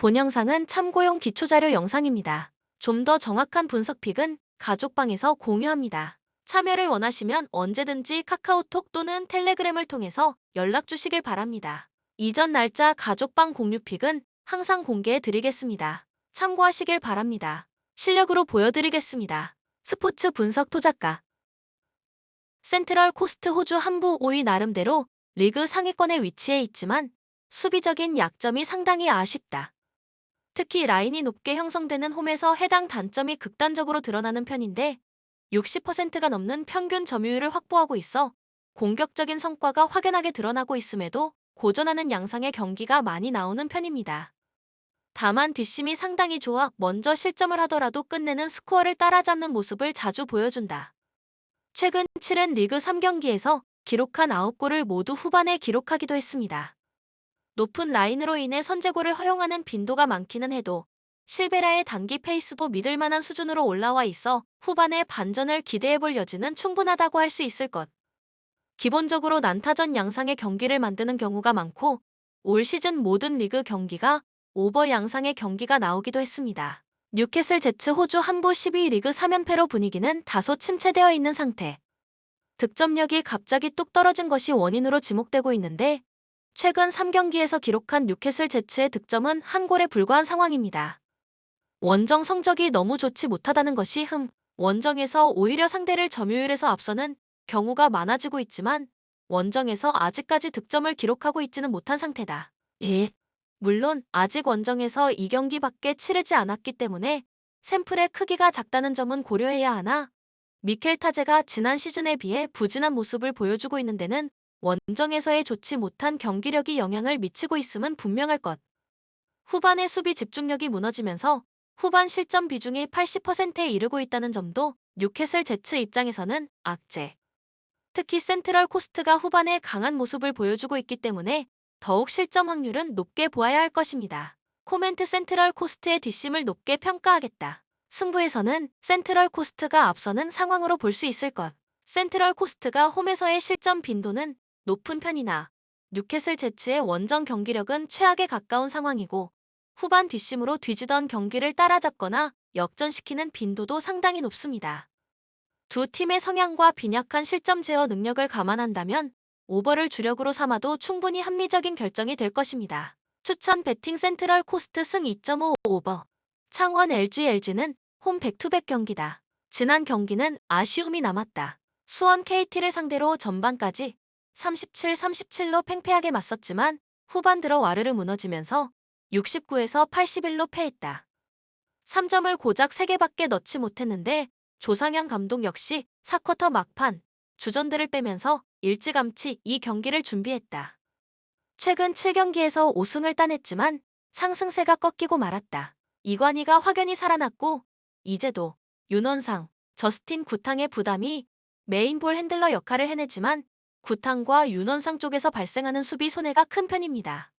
본 영상은 참고용 기초자료 영상입니다. 좀 더 정확한 분석 픽은 가족방에서 공유합니다. 참여를 원하시면 언제든지 카카오톡 또는 텔레그램을 통해서 연락 주시길 바랍니다. 이전 날짜 가족방 공유 픽은 항상 공개해 드리겠습니다. 참고하시길 바랍니다. 실력으로 보여드리겠습니다. 스포츠 분석 토작가 센트럴 코스트 호주 한부 5위 나름대로 리그 상위권에 위치해 있지만 수비적인 약점이 상당히 아쉽다. 특히 라인이 높게 형성되는 홈에서 해당 단점이 극단적으로 드러나는 편인데 60%가 넘는 평균 점유율을 확보하고 있어 공격적인 성과가 확연하게 드러나고 있음에도 고전하는 양상의 경기가 많이 나오는 편입니다. 다만 뒷심이 상당히 좋아 먼저 실점을 하더라도 끝내는 스코어를 따라잡는 모습을 자주 보여준다. 최근 7은 리그 3경기에서 기록한 9골을 모두 후반에 기록하기도 했습니다. 높은 라인으로 인해 선제골을 허용하는 빈도가 많기는 해도 실베라의 단기 페이스도 믿을 만한 수준으로 올라와 있어 후반에 반전을 기대해볼 여지는 충분하다고 할 수 있을 것. 기본적으로 난타전 양상의 경기를 만드는 경우가 많고 올 시즌 모든 리그 경기가 오버 양상의 경기가 나오기도 했습니다. 뉴캐슬 제츠 호주 한부 12위 리그 3연패로 분위기는 다소 침체되어 있는 상태. 득점력이 갑자기 뚝 떨어진 것이 원인으로 지목되고 있는데 최근 3경기에서 기록한 뉴캐슬 제츠의 득점은 한 골에 불과한 상황입니다. 원정 성적이 너무 좋지 못하다는 것이 원정에서 오히려 상대를 점유율에서 앞서는 경우가 많아지고 있지만 원정에서 아직까지 득점을 기록하고 있지는 못한 상태다. 물론 아직 원정에서 2경기밖에 치르지 않았기 때문에 샘플의 크기가 작다는 점은 고려해야 하나 미켈 타제가 지난 시즌에 비해 부진한 모습을 보여주고 있는 데는 원정에서의 좋지 못한 경기력이 영향을 미치고 있음은 분명할 것. 후반의 수비 집중력이 무너지면서 후반 실점 비중이 80%에 이르고 있다는 점도 뉴캐슬 제츠 입장에서는 악재. 특히 센트럴 코스트가 후반에 강한 모습을 보여주고 있기 때문에 더욱 실점 확률은 높게 보아야 할 것입니다. 코멘트 센트럴 코스트의 뒷심을 높게 평가하겠다. 승부에서는 센트럴 코스트가 앞서는 상황으로 볼 수 있을 것. 센트럴 코스트가 홈에서의 실점 빈도는 높은 편이나 뉴캐슬 제츠의 원정 경기력은 최악에 가까운 상황이고 후반 뒷심으로 뒤지던 경기를 따라잡거나 역전시키는 빈도도 상당히 높습니다. 두 팀의 성향과 빈약한 실점 제어 능력을 감안한다면 오버를 주력으로 삼아도 충분히 합리적인 결정이 될 것입니다. 추천 배팅 센트럴 코스트 승 2.5 오버. 창원 LG는 홈 백투백 경기다. 지난 경기는 아쉬움이 남았다. 수원 KT를 상대로 전반까지 37-37로 팽팽하게 맞섰지만 후반 들어 와르르 무너지면서 69에서 81로 패했다. 3점을 고작 3개밖에 넣지 못했는데 조상현 감독 역시 4쿼터 막판 주전들을 빼면서 일찌감치 이 경기를 준비했다. 최근 7경기에서 5승을 따냈지만 상승세가 꺾이고 말았다. 이관희가 확연히 살아났고 이제도 윤원상, 저스틴 구탕의 부담이 메인볼 핸들러 역할을 해내지만 구탕과 윤원상 쪽에서 발생하는 수비 손해가 큰 편입니다.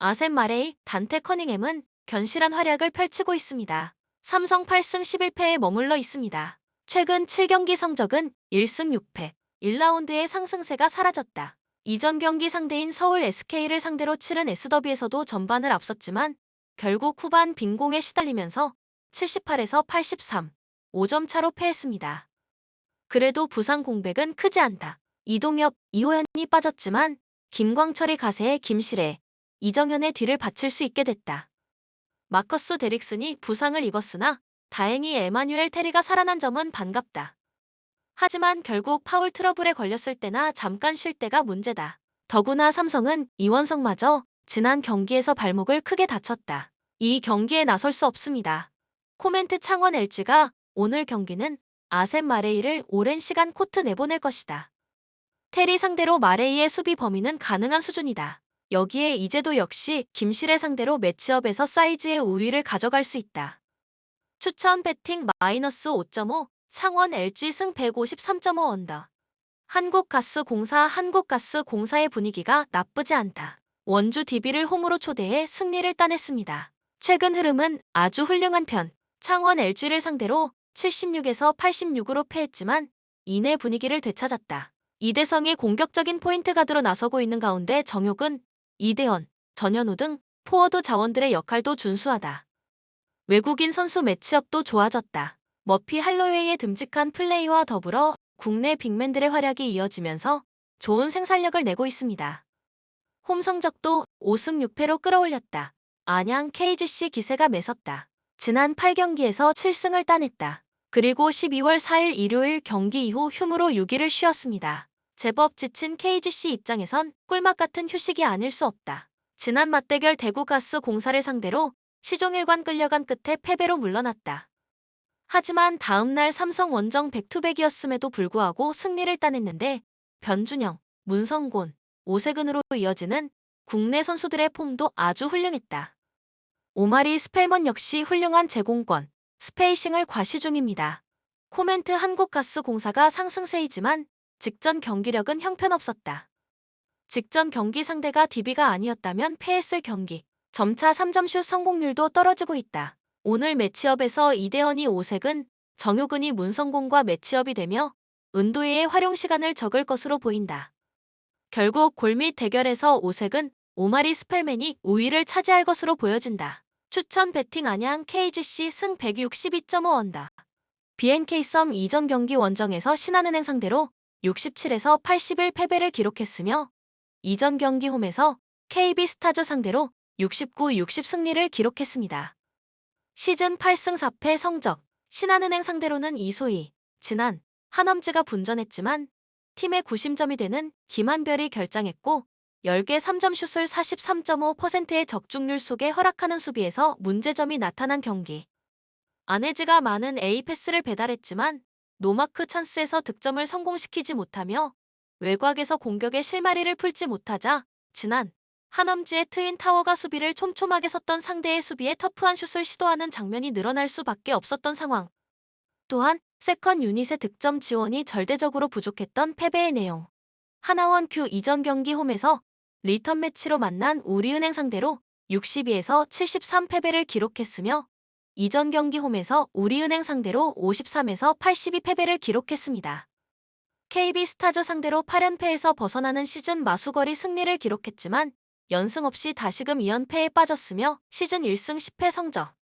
아셈 마레이, 단테 커닝햄은 견실한 활약을 펼치고 있습니다. 삼성 8승 11패에 머물러 있습니다. 최근 7경기 성적은 1승 6패, 1라운드의 상승세가 사라졌다. 이전 경기 상대인 서울 SK를 상대로 치른 S더비에서도 전반을 앞섰지만 결국 후반 빈공에 시달리면서 78에서 83, 5점 차로 패했습니다. 그래도 부상 공백은 크지 않다. 이동엽, 이호연이 빠졌지만 김광철이 가세해 김실애, 이정현의 뒤를 바칠 수 있게 됐다. 마커스 데릭슨이 부상을 입었으나 다행히 에마뉴엘 테리가 살아난 점은 반갑다. 하지만 결국 파울 트러블에 걸렸을 때나 잠깐 쉴 때가 문제다. 더구나 삼성은 이원석마저 지난 경기에서 발목을 크게 다쳤다. 이 경기에 나설 수 없습니다. 코멘트 창원 LG가 오늘 경기는 아셈 마레이를 오랜 시간 코트 내보낼 것이다. 테리 상대로 마레이의 수비 범위는 가능한 수준이다. 여기에 이제도 역시 김실애 상대로 매치업에서 사이즈의 우위를 가져갈 수 있다. 추천 배팅 -5.5 창원 LG 승 153.5 언더. 한국가스공사의 분위기가 나쁘지 않다. 원주 DB를 홈으로 초대해 승리를 따냈습니다. 최근 흐름은 아주 훌륭한 편. 창원 LG를 상대로 76에서 86으로 패했지만 이내 분위기를 되찾았다. 이대성이 공격적인 포인트 가드로 나서고 있는 가운데 정효근, 이대현, 전현우 등 포워드 자원들의 역할도 준수하다. 외국인 선수 매치업도 좋아졌다. 머피 할로웨이의 듬직한 플레이와 더불어 국내 빅맨들의 활약이 이어지면서 좋은 생산력을 내고 있습니다. 홈 성적도 5승 6패로 끌어올렸다. 안양 KGC 기세가 매섭다. 지난 8경기에서 7승을 따냈다. 그리고 12월 4일 일요일 경기 이후 휴무로 6일을 쉬었습니다. 제법 지친 KGC 입장에선 꿀맛 같은 휴식이 아닐 수 없다. 지난 맞대결 대구가스공사를 상대로 시종일관 끌려간 끝에 패배로 물러났다. 하지만 다음날 삼성 원정 백투백이었음에도 불구하고 승리를 따냈는데 변준영, 문성곤, 오세근으로 이어지는 국내 선수들의 폼도 아주 훌륭했다. 오마리 스펠먼 역시 훌륭한 제공권, 스페이싱을 과시 중입니다. 코멘트 한국가스공사가 상승세이지만 직전 경기력은 형편없었다. 직전 경기 상대가 DB가 아니었다면 패했을 경기, 점차 3점슛 성공률도 떨어지고 있다. 오늘 매치업에서 이대헌이 오세근, 정효근이 문성곤과 매치업이 되며 은도희의 활용 시간을 적을 것으로 보인다. 결국 골밑 대결에서 오색은 오마리 스펠맨이 우위를 차지할 것으로 보여진다. 추천 배팅 안양 KGC 승 162.5 언더. BNK 썸 이전 경기 원정에서 신한은행 상대로 67에서 81 패배를 기록했으며 이전 경기 홈에서 KB스타즈 상대로 69, 60 승리를 기록했습니다. 시즌 8승 4패 성적, 신한은행 상대로는 이소희, 진한, 한엄지가 분전했지만 팀의 구심점이 되는 김한별이 결장했고 10개 3점 슛을 43.5%의 적중률 속에 허락하는 수비에서 문제점이 나타난 경기. 안혜지가 많은 A패스를 배달했지만 노마크 찬스에서 득점을 성공시키지 못하며 외곽에서 공격의 실마리를 풀지 못하자 진한, 한엄지의 트윈 타워가 수비를 촘촘하게 섰던 상대의 수비에 터프한 슛을 시도하는 장면이 늘어날 수밖에 없었던 상황. 또한 세컨 유닛의 득점 지원이 절대적으로 부족했던 패배의 내용. 하나원 큐 이전 경기 홈에서 리턴 매치로 만난 우리은행 상대로 62에서 73 패배를 기록했으며 이전 경기 홈에서 우리은행 상대로 53에서 82 패배를 기록했습니다. KB스타즈 상대로 8연패에서 벗어나는 시즌 마수거리 승리를 기록했지만 연승 없이 다시금 2연패에 빠졌으며 시즌 1승 10패 성적.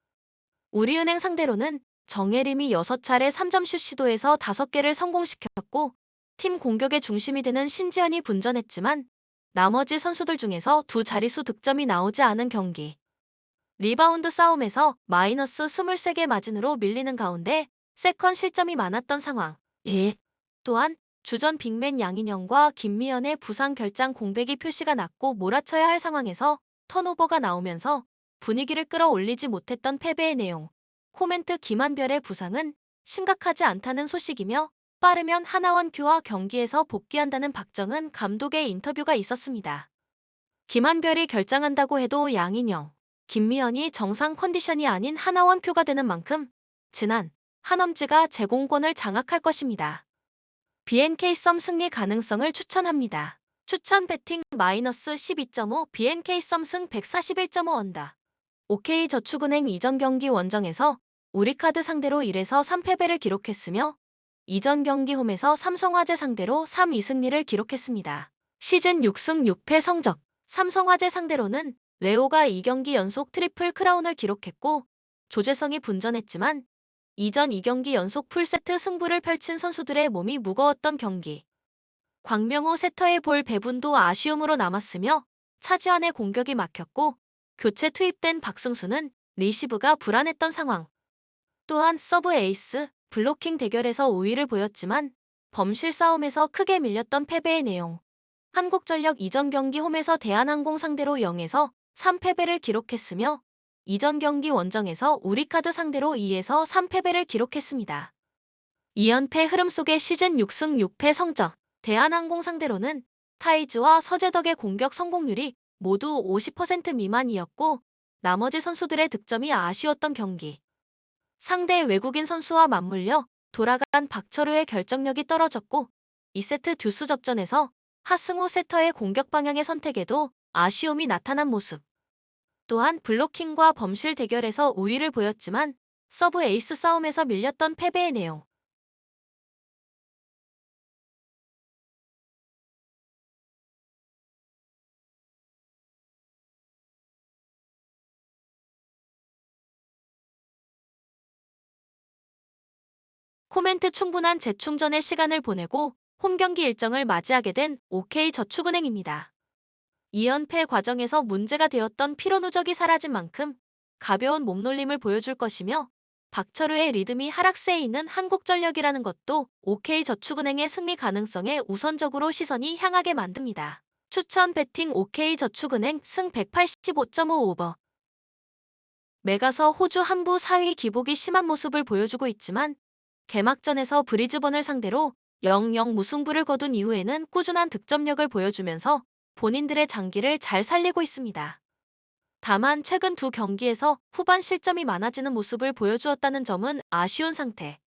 우리은행 상대로는 정예림이 6차례 3점슛 시도에서 5개를 성공시켰고 팀 공격의 중심이 되는 신지현이 분전했지만 나머지 선수들 중에서 두 자릿수 득점이 나오지 않은 경기. 리바운드 싸움에서 마이너스 23개 마진으로 밀리는 가운데 세컨 실점이 많았던 상황. 또한 주전 빅맨 양인영과 김미연의 부상 결장 공백이 표시가 났고 몰아쳐야 할 상황에서 턴오버가 나오면서 분위기를 끌어올리지 못했던 패배의 내용. 코멘트 김한별의 부상은 심각하지 않다는 소식이며 빠르면 하나원 큐와 경기에서 복귀한다는 박정은 감독의 인터뷰가 있었습니다. 김한별이 결장한다고 해도 양인영, 김미연이 정상 컨디션이 아닌 하나원 큐가 되는 만큼 진한, 한엄지가 제공권을 장악할 것입니다. BNK 썸 승리 가능성을 추천합니다. 추천 배팅 마이너스 12.5 BNK 썸 승 141.5 언더. OK저축은행 이전 경기 원정에서 우리카드 상대로 1에서 3패배를 기록했으며 이전 경기 홈에서 삼성화재 상대로 3-2승리를 기록했습니다. 시즌 6승 6패 성적. 삼성화재 상대로는 레오가 2경기 연속 트리플 크라운을 기록했고 조재성이 분전했지만 이전 2경기 연속 풀세트 승부를 펼친 선수들의 몸이 무거웠던 경기. 광명호 세터의 볼 배분도 아쉬움으로 남았으며 차지환의 공격이 막혔고 교체 투입된 박승수는 리시브가 불안했던 상황. 또한 서브 에이스, 블로킹 대결에서 우위를 보였지만 범실 싸움에서 크게 밀렸던 패배의 내용. 한국전력 이전 경기 홈에서 대한항공 상대로 0에서 3패배를 기록했으며 이전 경기 원정에서 우리카드 상대로 2에서 3패배를 기록했습니다. 2연패 흐름 속의 시즌 6승 6패 성적. 대한항공 상대로는 타이즈와 서재덕의 공격 성공률이 모두 50% 미만이었고 나머지 선수들의 득점이 아쉬웠던 경기. 상대 외국인 선수와 맞물려 돌아간 박철우의 결정력이 떨어졌고 2세트 듀스 접전에서 하승우 세터의 공격 방향의 선택에도 아쉬움이 나타난 모습. 또한 블로킹과 범실 대결에서 우위를 보였지만 서브 에이스 싸움에서 밀렸던 패배의 내용. 코멘트 충분한 재충전의 시간을 보내고 홈 경기 일정을 맞이하게 된 OK저축은행입니다. 2연패 과정에서 문제가 되었던 피로 누적이 사라진 만큼 가벼운 몸놀림을 보여줄 것이며 박철우의 리듬이 하락세에 있는 한국전력이라는 것도 OK저축은행의 승리 가능성에 우선적으로 시선이 향하게 만듭니다. 추천 배팅 OK저축은행 승 185.5 오버. 메가서 호주 한부 4위 기복이 심한 모습을 보여주고 있지만 개막전에서 브리즈번을 상대로 0-0 무승부를 거둔 이후에는 꾸준한 득점력을 보여주면서 본인들의 장기를 잘 살리고 있습니다. 다만 최근 두 경기에서 후반 실점이 많아지는 모습을 보여주었다는 점은 아쉬운 상태.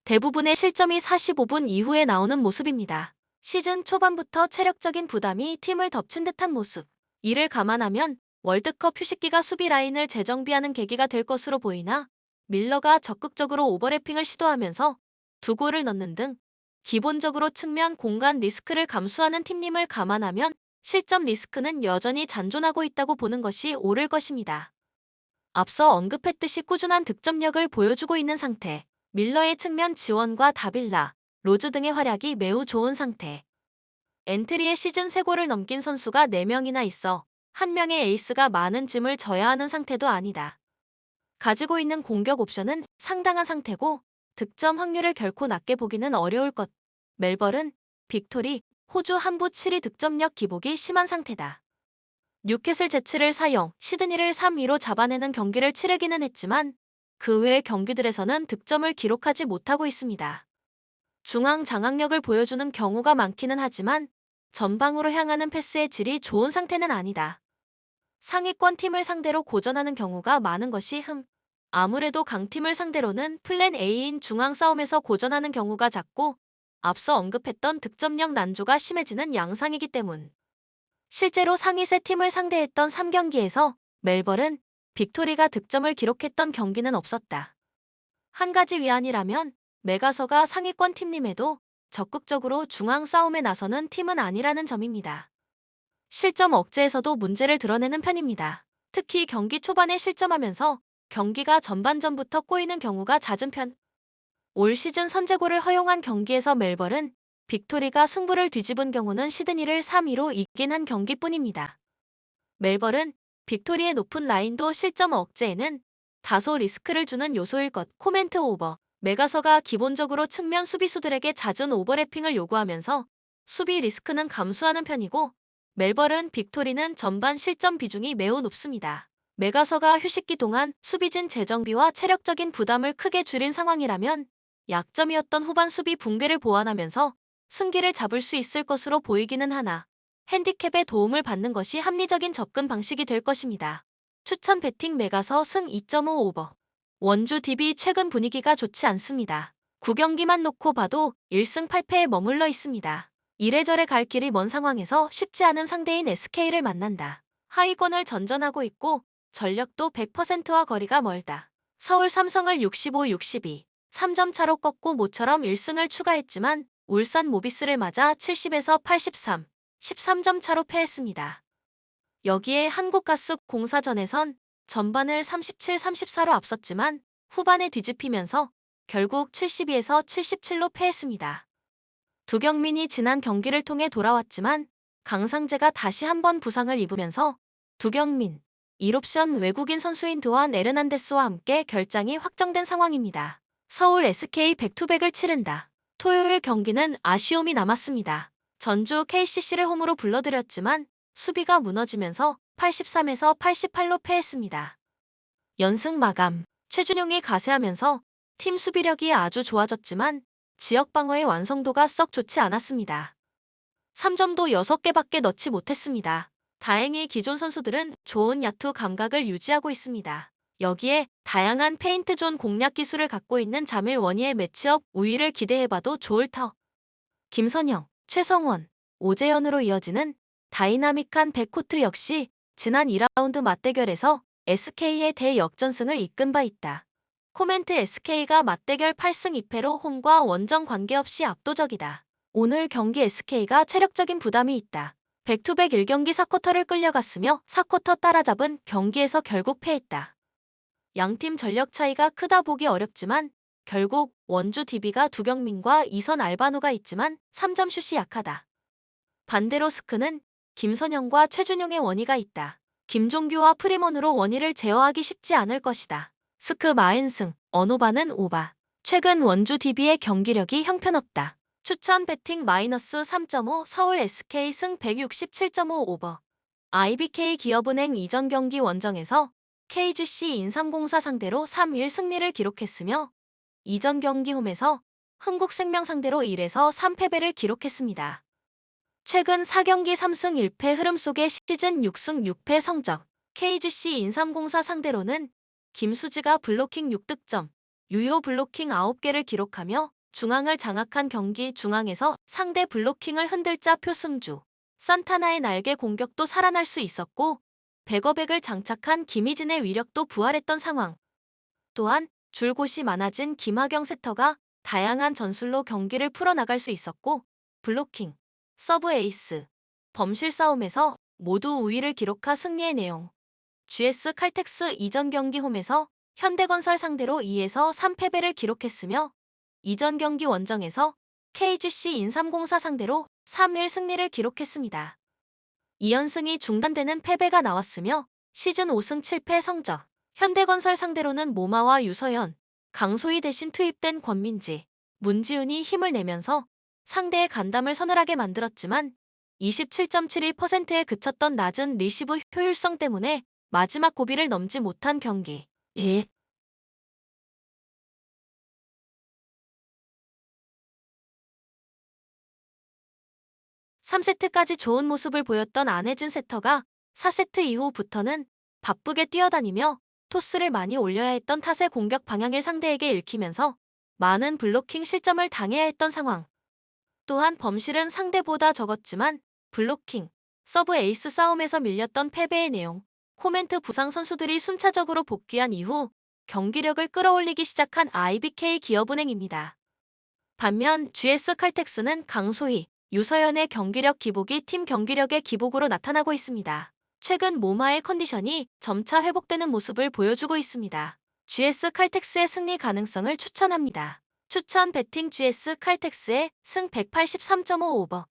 대부분의 실점이 45분 이후에 나오는 모습입니다. 시즌 초반부터 체력적인 부담이 팀을 덮친 듯한 모습. 이를 감안하면 월드컵 휴식기가 수비 라인을 재정비하는 계기가 될 것으로 보이나 밀러가 적극적으로 오버래핑을 시도하면서 두 골을 넣는 등 기본적으로 측면 공간 리스크를 감수하는 팀임을 감안하면 실점 리스크는 여전히 잔존하고 있다고 보는 것이 옳을 것입니다. 앞서 언급했듯이 꾸준한 득점력을 보여주고 있는 상태, 밀러의 측면 지원과 다빌라, 로즈 등의 활약이 매우 좋은 상태. 엔트리에 시즌 3골을 넘긴 선수가 4명이나 있어 한 명의 에이스가 많은 짐을 져야 하는 상태도 아니다. 가지고 있는 공격 옵션은 상당한 상태고 득점 확률을 결코 낮게 보기는 어려울 것. 멜버른, 빅토리, 호주 한부 7위 득점력 기복이 심한 상태다. 뉴캐슬 제츠를 사용, 시드니를 3위로 잡아내는 경기를 치르기는 했지만 그 외의 경기들에서는 득점을 기록하지 못하고 있습니다. 중앙 장악력을 보여주는 경우가 많기는 하지만 전방으로 향하는 패스의 질이 좋은 상태는 아니다. 상위권 팀을 상대로 고전하는 경우가 많은 것이 흠. 아무래도 강팀을 상대로는 플랜 A인 중앙 싸움에서 고전하는 경우가 작고 앞서 언급했던 득점력 난조가 심해지는 양상이기 때문. 실제로 상위 세 팀을 상대했던 3경기에서 멜버른, 빅토리가 득점을 기록했던 경기는 없었다. 한 가지 위안이라면 메가서가 상위권 팀임에도 적극적으로 중앙 싸움에 나서는 팀은 아니라는 점입니다. 실점 억제에서도 문제를 드러내는 편입니다. 특히 경기 초반에 실점하면서 경기가 전반전부터 꼬이는 경우가 잦은 편. 올 시즌 선제골을 허용한 경기에서 멜버른, 빅토리가 승부를 뒤집은 경우는 시드니를 3-2로 이긴 한 경기뿐입니다. 멜버른, 빅토리의 높은 라인도 실점 억제에는 다소 리스크를 주는 요소일 것. 코멘트 오버. 메가서가 기본적으로 측면 수비수들에게 잦은 오버래핑을 요구하면서 수비 리스크는 감수하는 편이고 멜버른, 빅토리는 전반 실점 비중이 매우 높습니다. 메가서가 휴식기 동안 수비진 재정비와 체력적인 부담을 크게 줄인 상황이라면 약점이었던 후반 수비 붕괴를 보완하면서 승기를 잡을 수 있을 것으로 보이기는 하나 핸디캡의 도움을 받는 것이 합리적인 접근 방식이 될 것입니다. 추천 배팅 메가서 승 2.5 오버. 원주 DB 최근 분위기가 좋지 않습니다. 9경기만 놓고 봐도 1승 8패에 머물러 있습니다. 이래저래 갈 길이 먼 상황에서 쉽지 않은 상대인 SK를 만난다. 하위권을 전전하고 있고 전력도 100%와 거리가 멀다. 서울 삼성을 65-62, 3점 차로 꺾고 모처럼 1승을 추가했지만 울산 모비스를 맞아 70에서 83, 13점 차로 패했습니다. 여기에 한국가스공사전에선 전반을 37-34로 앞섰지만 후반에 뒤집히면서 결국 72에서 77로 패했습니다. 두경민이 지난 경기를 통해 돌아왔지만 강상재가 다시 한번 부상을 입으면서 두경민, 1옵션 외국인 선수인 드완 에르난데스와 함께 결장이 확정된 상황입니다. 서울 SK 백투백을 치른다. 토요일 경기는 아쉬움이 남았습니다. 전주 KCC를 홈으로 불러들였지만 수비가 무너지면서 83에서 88로 패했습니다. 연승 마감. 최준용이 가세하면서 팀 수비력이 아주 좋아졌지만 지역 방어의 완성도가 썩 좋지 않았습니다. 3점도 6개밖에 넣지 못했습니다. 다행히 기존 선수들은 좋은 야투 감각을 유지하고 있습니다. 여기에 다양한 페인트 존 공략 기술을 갖고 있는 자밀 원희의 매치업 우위를 기대해봐도 좋을 터. 김선영, 최성원, 오재현으로 이어지는 다이나믹한 백코트 역시 지난 2라운드 맞대결에서 SK의 대역전승을 이끈 바 있다. 코멘트 SK가 맞대결 8승 2패로 홈과 원정 관계없이 압도적이다. 오늘 경기 SK가 체력적인 부담이 있다. 백투백 1경기 4쿼터를 끌려갔으며 4쿼터 따라잡은 경기에서 결국 패했다. 양팀 전력 차이가 크다 보기 어렵지만 결국 원주 DB가 두경민과 이선 알바노가 있지만 3점 슛이 약하다. 반대로 스크는 김선영과 최준용의 원희가 있다. 김종규와 프리먼으로 원희를 제어하기 쉽지 않을 것이다. 스크 마엔승, 언오바는 오바. 최근 원주 DB의 경기력이 형편없다. 추천 배팅 마이너스 3.5 서울 SK 승 167.5 오버. IBK 기업은행 이전 경기 원정에서 KGC 인삼공사 상대로 3-1 승리를 기록했으며 이전 경기 홈에서 흥국생명 상대로 1에서 3패배를 기록했습니다. 최근 4경기 3승 1패 흐름 속의 시즌 6승 6패 성적. KGC 인삼공사 상대로는 김수지가 블로킹 6득점, 유효 블로킹 9개를 기록하며 중앙을 장악한 경기 중앙에서 상대 블로킹을 흔들자 표승주. 산타나의 날개 공격도 살아날 수 있었고 백어백을 장착한 김희진의 위력도 부활했던 상황. 또한 줄곳이 많아진 김하경 세터가 다양한 전술로 경기를 풀어나갈 수 있었고 블로킹, 서브 에이스, 범실 싸움에서 모두 우위를 기록하 승리의 내용. GS 칼텍스 이전 경기 홈에서 현대건설 상대로 2에서 3패배를 기록했으며 이전 경기 원정에서 KGC 인삼공사 상대로 3-1 승리를 기록했습니다. 2연승이 중단되는 패배가 나왔으며 시즌 5승 7패 성적. 현대건설 상대로는 모마와 유서연, 강소희 대신 투입된 권민지, 문지훈이 힘을 내면서 상대의 간담을 서늘하게 만들었지만 27.72%에 그쳤던 낮은 리시브 효율성 때문에 마지막 고비를 넘지 못한 경기. 3세트까지 좋은 모습을 보였던 안혜진 세터가 4세트 이후부터는 바쁘게 뛰어다니며 토스를 많이 올려야 했던 탓에 공격 방향을 상대에게 읽히면서 많은 블로킹 실점을 당해야 했던 상황. 또한 범실은 상대보다 적었지만 블로킹, 서브 에이스 싸움에서 밀렸던 패배의 내용. 코멘트 부상 선수들이 순차적으로 복귀한 이후 경기력을 끌어올리기 시작한 IBK 기업은행입니다. 반면 GS 칼텍스는 강소희, 유서연의 경기력 기복이 팀 경기력의 기복으로 나타나고 있습니다. 최근 모마의 컨디션이 점차 회복되는 모습을 보여주고 있습니다. GS 칼텍스의 승리 가능성을 추천합니다. 추천 배팅 GS 칼텍스의 승 183.5 오버.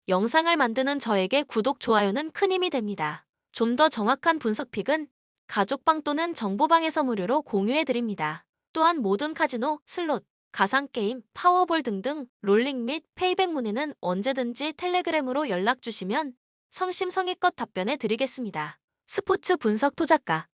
영상을 만드는 저에게 구독, 좋아요는 큰 힘이 됩니다. 좀 더 정확한 분석픽은 가족방 또는 정보방에서 무료로 공유해드립니다. 또한 모든 카지노, 슬롯, 가상게임, 파워볼 등등 롤링 및 페이백 문의는 언제든지 텔레그램으로 연락주시면 성심성의껏 답변해 드리겠습니다. 스포츠 분석 토작가